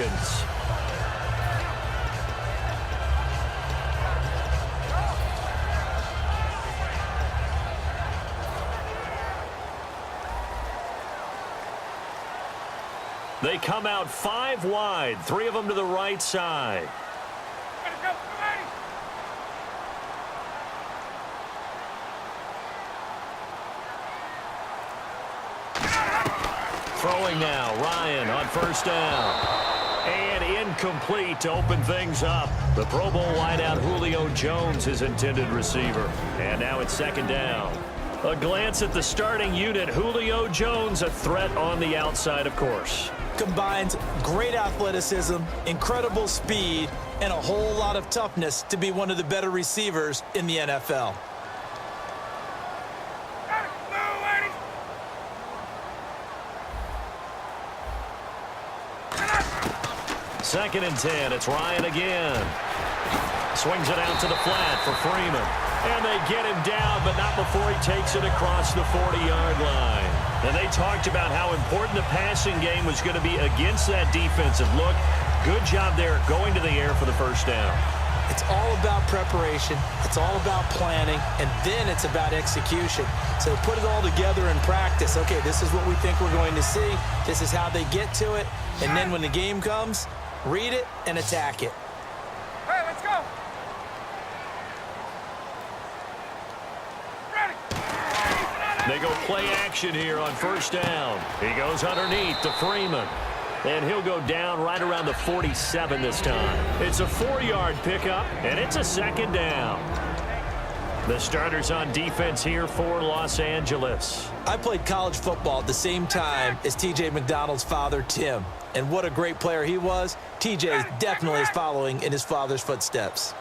Falcons. They come out 5 wide, 3 of them to the right side. Throwing now, Ryan on first down. And incomplete to open things up. The Pro Bowl wideout Julio Jones is intended receiver. And now it's second down. A glance at the starting unit. Julio Jones, a threat on the outside, of course. Combines great athleticism, incredible speed, and a whole lot of toughness to be one of the better receivers in the NFL. Second and 10. It's Ryan again. Swings it out to the flat for Freeman. And they get him down, but not before he takes it across the 40-yard line. And they talked about how important the passing game was going to be against that defensive look. Good job there going to the air for the first down. It's all about preparation. It's all about planning. And then it's about execution. So put it all together in practice. Okay, this is what we think we're going to see. This is how they get to it. And then when the game comes, read it and attack it. Hey, let's go. They go play action here on first down. He goes underneath to Freeman. And he'll go down right around the 47 this time. It's a 4-yard pickup, and it's a second down. The starters on defense here for Los Angeles. I played college football at the same time as T.J. McDonald's father, Tim. And what a great player he was. T.J. definitely is following in his father's footsteps.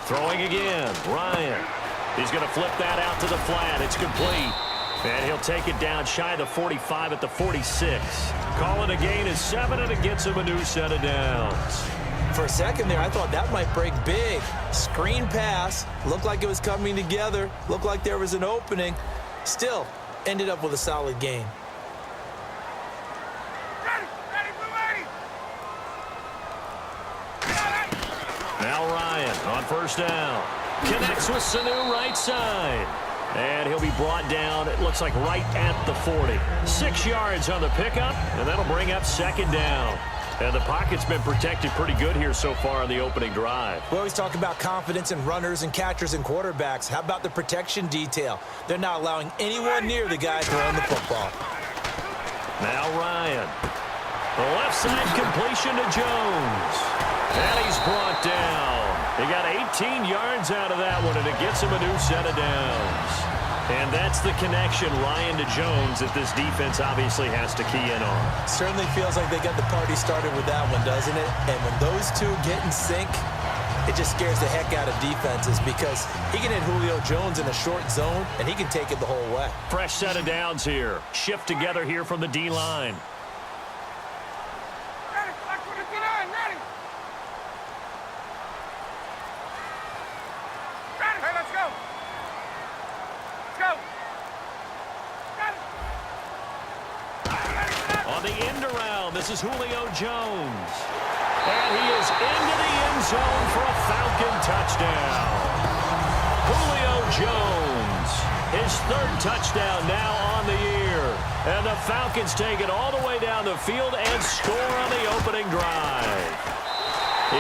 Throwing again, Ryan. He's going to flip that out to the flat. It's complete. And he'll take it down shy of the 45 at the 46. Calling a gain is 7, and it gets him a new set of downs. For a second there, I thought that might break big. Screen pass. Looked like it was coming together. Looked like there was an opening. Still, ended up with a solid gain. Now Ryan on first down. Connects with Sanu right side. And he'll be brought down, it looks like, right at the 40. 6 yards on the pickup, and that'll bring up second down. And the pocket's been protected pretty good here so far on the opening drive. We always talk about confidence in runners and catchers and quarterbacks. How about the protection detail? They're not allowing anyone near the guy throwing the football. Now Ryan. The left side completion to Jones. And he's brought down. He got 18 yards out of that one, and it gets him a new set of downs. And that's the connection, Ryan to Jones, that this defense obviously has to key in on. Certainly feels like they got the party started with that one, doesn't it? And when those two get in sync, it just scares the heck out of defenses because he can hit Julio Jones in a short zone, and he can take it the whole way. Fresh set of downs here. Shift together here from the D-line. This is Julio Jones. And he is into the end zone for a Falcon touchdown. Julio Jones, his 3rd touchdown now on the year. And the Falcons take it all the way down the field and score on the opening drive.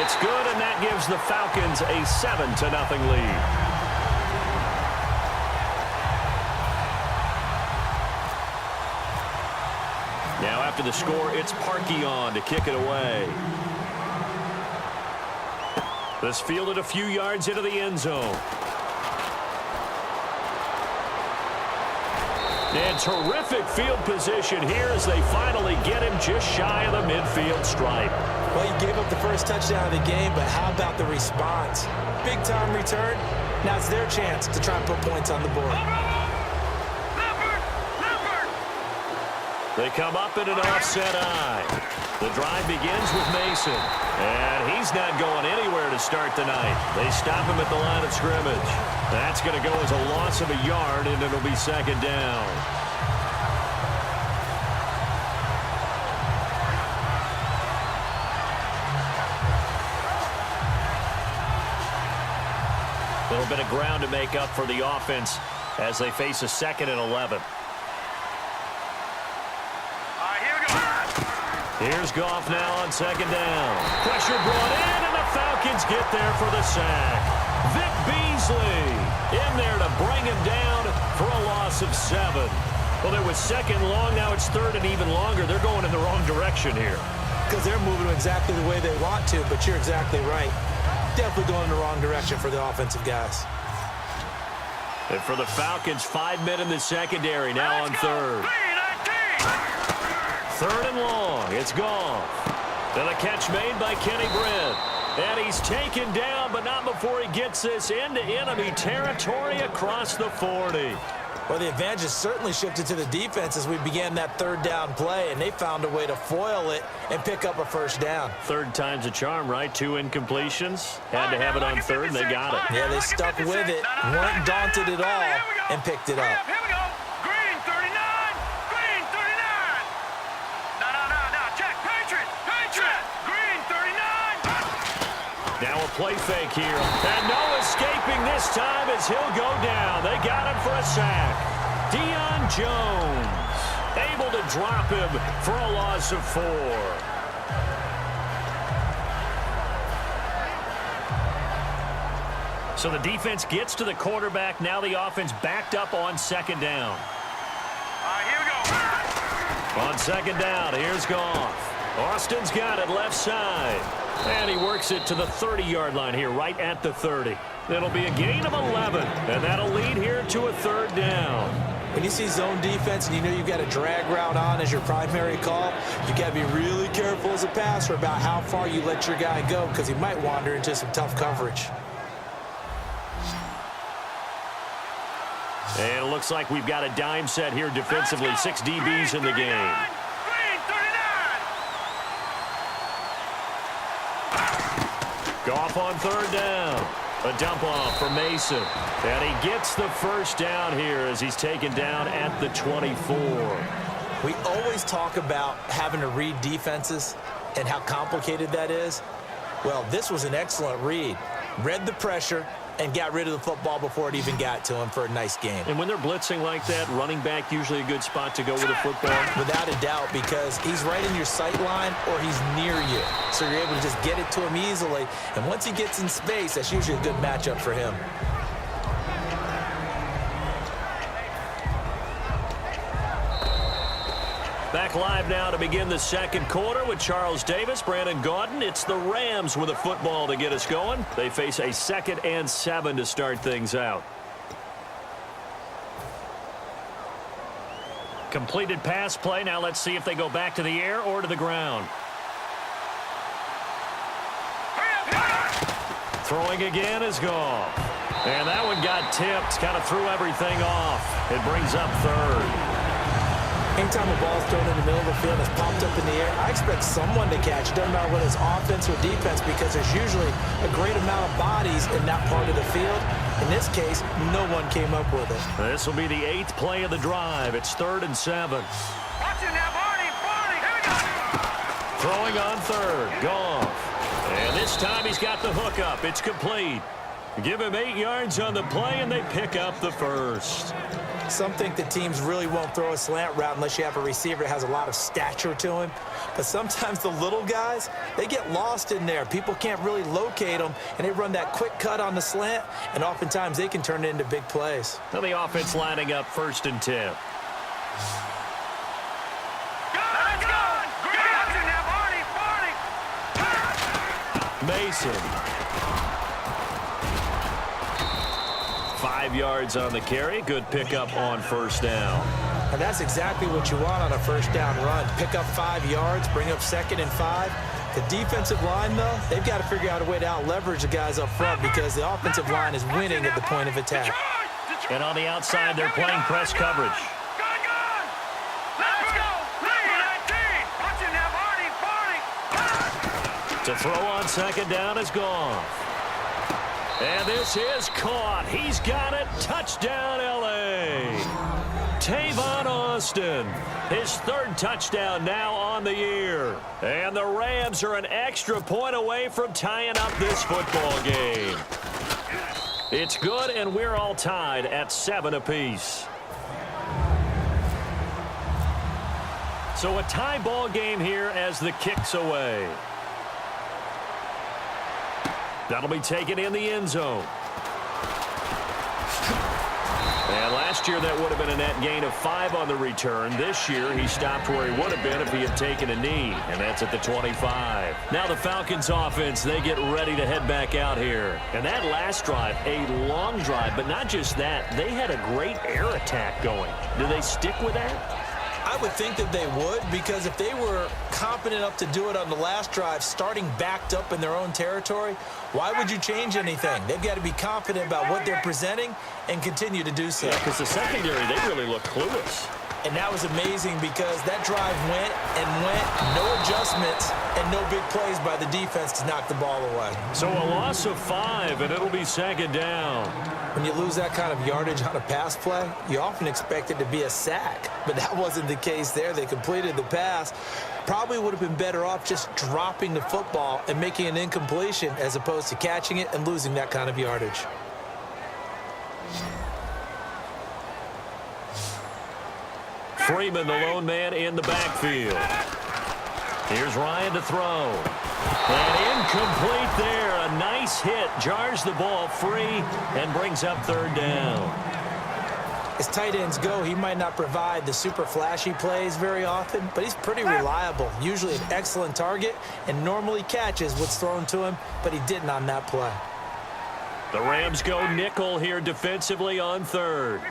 It's good, and that gives the Falcons a 7-0 lead. Now after the score, it's Parkey on to kick it away. This fielded a few yards into the end zone. And terrific field position here as they finally get him just shy of the midfield stripe. Well, he gave up the first touchdown of the game, but how about the response? Big-time return. Now it's their chance to try and put points on the board. They come up in an offset eye. The drive begins with Mason. And he's not going anywhere to start tonight. They stop him at the line of scrimmage. That's going to go as a loss of a yard, and it'll be second down. little bit of ground to make up for the offense as they face a 2nd and 11. Here's Goff now on 2nd down. Pressure brought in, and the Falcons get there for the sack. Vic Beasley in there to bring him down for a loss of 7. Well, there was 2nd long. Now it's 3rd and even longer. They're going in the wrong direction here. Because they're moving exactly the way they want to, but you're exactly right. Definitely going in the wrong direction for the offensive guys. And for the Falcons, 5 men in the secondary now on 3rd. 3rd and long. It's Goff. And a catch made by Kenny Britt. And he's taken down, but not before he gets this into enemy territory across the 40. Well, the advantage has certainly shifted to the defense as we began that 3rd down play, and they found a way to foil it and pick up a 1st down. 3rd time's a charm, right? 2 incompletions. Had to have it on 3rd, and they got it. Yeah, they stuck with it, weren't daunted at all, and picked it up. Here we go. Green 39. Green 39. No. Check. Patriot. Green 39. Now a play fake here. And no escaping this time as he'll go down. They got him for a sack. Deion Jones able to drop him for a loss of 4. So the defense gets to the quarterback. Now the offense backed up on 2nd down. Here we go. On 2nd down, here's Goff. Austin's got it left side. And he works it to the 30-yard line here, right at the 30. It'll be a gain of 11, and that'll lead here to a 3rd down. When you see zone defense and you know you've got a drag route on as your primary call, you got to be really careful as a passer about how far you let your guy go because he might wander into some tough coverage. And it looks like we've got a dime set here defensively. 6 DBs in the game. Goff on 3rd down. A dump off for Mason. And he gets the 1st down here as he's taken down at the 24. We always talk about having to read defenses and how complicated that is. Well, this was an excellent read. Read the pressure and got rid of the football before it even got to him for a nice game. And when they're blitzing like that, running back usually a good spot to go with the football. Without a doubt, because he's right in your sight line or he's near you. So you're able to just get it to him easily. And once he gets in space, that's usually a good matchup for him. Back live now to begin the 2nd quarter with Charles Davis, Brandon Gaudin. It's the Rams with a football to get us going. They face a 2nd and 7 to start things out. Completed pass play. Now let's see if they go back to the air or to the ground. Throwing again is Goff. And that one got tipped. Kind of threw everything off. It brings up 3rd. Anytime a ball's thrown in the middle of the field and it's popped up in the air, I expect someone to catch. It doesn't matter whether it's offense or defense because there's usually a great amount of bodies in that part of the field. In this case, no one came up with it. This will be the 8th play of the drive. It's 3rd and 7. Watch it now, Barney. Here we go. Throwing on 3rd. Goff. And this time he's got the hook up. It's complete. Give him 8 yards on the play, and they pick up the 1st. Some think that teams really won't throw a slant route unless you have a receiver that has a lot of stature to him. But sometimes the little guys, they get lost in there. People can't really locate them, and they run that quick cut on the slant, and oftentimes they can turn it into big plays. Now the offense lining up 1st and 10. Let's go. Barney. Mason. 5 yards on the carry. Good pickup on 1st down. And that's exactly what you want on a 1st down run. Pick up 5 yards, bring up 2nd and 5. The defensive line, though, they've got to figure out a way to out-leverage the guys up front because the offensive line is winning at the point of attack. And on the outside, they're playing press coverage. Let's go. 19. Watch it now, Barney. To throw on 2nd down is Goff. And this is caught. He's got it. Touchdown, L.A. Tavon Austin. His 3rd touchdown now on the year. And the Rams are an extra point away from tying up this football game. It's good, and we're all tied at 7 apiece. So a tie ball game here as the kick's away. That'll be taken in the end zone. And last year that would have been a net gain of 5 on the return. This year he stopped where he would have been if he had taken a knee, and that's at the 25. Now the Falcons offense, they get ready to head back out here. And that last drive, a long drive, but not just that, they had a great air attack going. Do they stick with that? I would think that they would, because if they were confident enough to do it on the last drive, starting backed up in their own territory, why would you change anything? They've got to be confident about what they're presenting and continue to do so. Yeah, because the secondary, they really look clueless. And that was amazing because that drive went and went, no adjustments, and no big plays by the defense to knock the ball away. So a loss of 5, and it'll be second down. When you lose that kind of yardage on a pass play, you often expect it to be a sack. But that wasn't the case there. They completed the pass. Probably would have been better off just dropping the football and making an incompletion as opposed to catching it and losing that kind of yardage. Freeman, the lone man in the backfield. Here's Ryan to throw. And incomplete there. A nice hit. Jars the ball free and brings up third down. As tight ends go, he might not provide the super flashy plays very often, but he's pretty reliable. Usually an excellent target and normally catches what's thrown to him, but he didn't on that play. The Rams go nickel here defensively on third.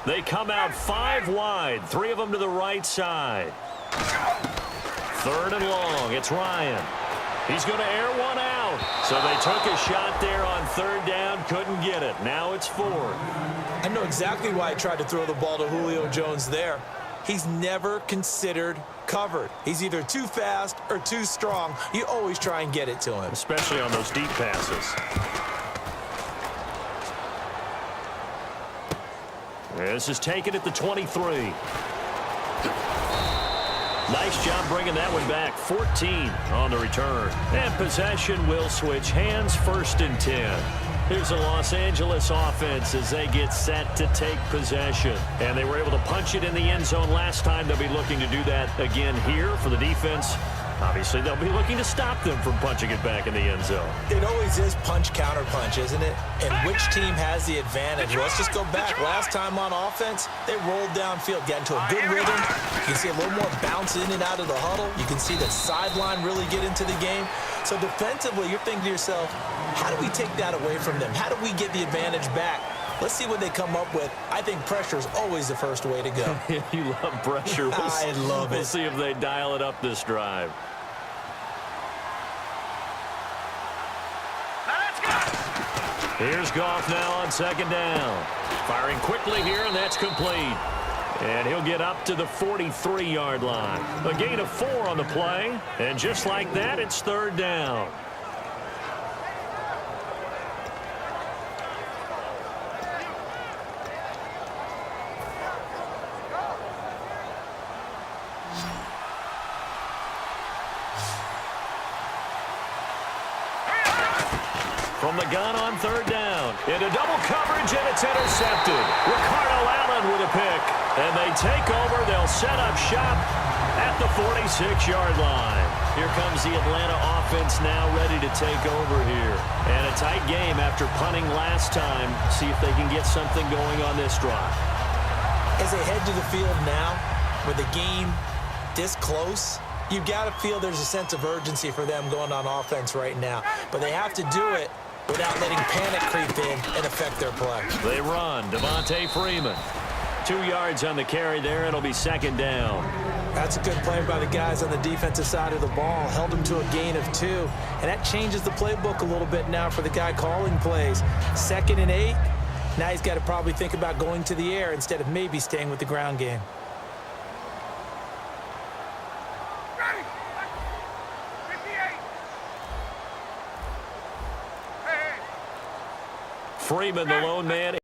They come out 5 wide, 3 of them to the right side. Third and long, it's Ryan. He's going to air one out. So they took a shot there on third down, couldn't get it. Now it's 4. I know exactly why I tried to throw the ball to Julio Jones there. He's never considered covered. He's either too fast or too strong. You always try and get it to him. Especially on those deep passes. This is taken at the 23. Nice job bringing that one back. 14 on the return. And possession will switch hands, 1st and 10. Here's the Los Angeles offense as they get set to take possession. And they were able to punch it in the end zone last time. They'll be looking to do that again here for the defense. Obviously, they'll be looking to stop them from punching it back in the end zone. It always is punch-counter-punch, isn't it? And which team has the advantage? Well, let's just go back. Last time on offense, they rolled downfield, got into a good rhythm. You can see a little more bounce in and out of the huddle. You can see the sideline really get into the game. So defensively, you're thinking to yourself, how do we take that away from them? How do we get the advantage back? Let's see what they come up with. I think pressure is always the first way to go. You love pressure. I love it. We'll see if they dial it up this drive. Here's Goff now on second down. Firing quickly here, and that's complete. And he'll get up to the 43-yard line. A gain of 4 on the play. And just like that, it's third down. From the gun on third down. Into double coverage, and it's intercepted. Ricardo Allen with a pick. And they take over. They'll set up shop at the 46-yard line. Here comes the Atlanta offense now ready to take over here. And a tight game after punting last time. See if they can get something going on this drive. As they head to the field now, with the game this close, you've got to feel there's a sense of urgency for them going on offense right now. But they have to do it without letting panic creep in and affect their play. They run. Devontae Freeman. 2 yards on the carry there. It'll be second down. That's a good play by the guys on the defensive side of the ball. Held them to a gain of 2. And that changes the playbook a little bit now for the guy calling plays. 2nd and 8. Now he's got to probably think about going to the air instead of maybe staying with the ground game. Freeman, the lone man.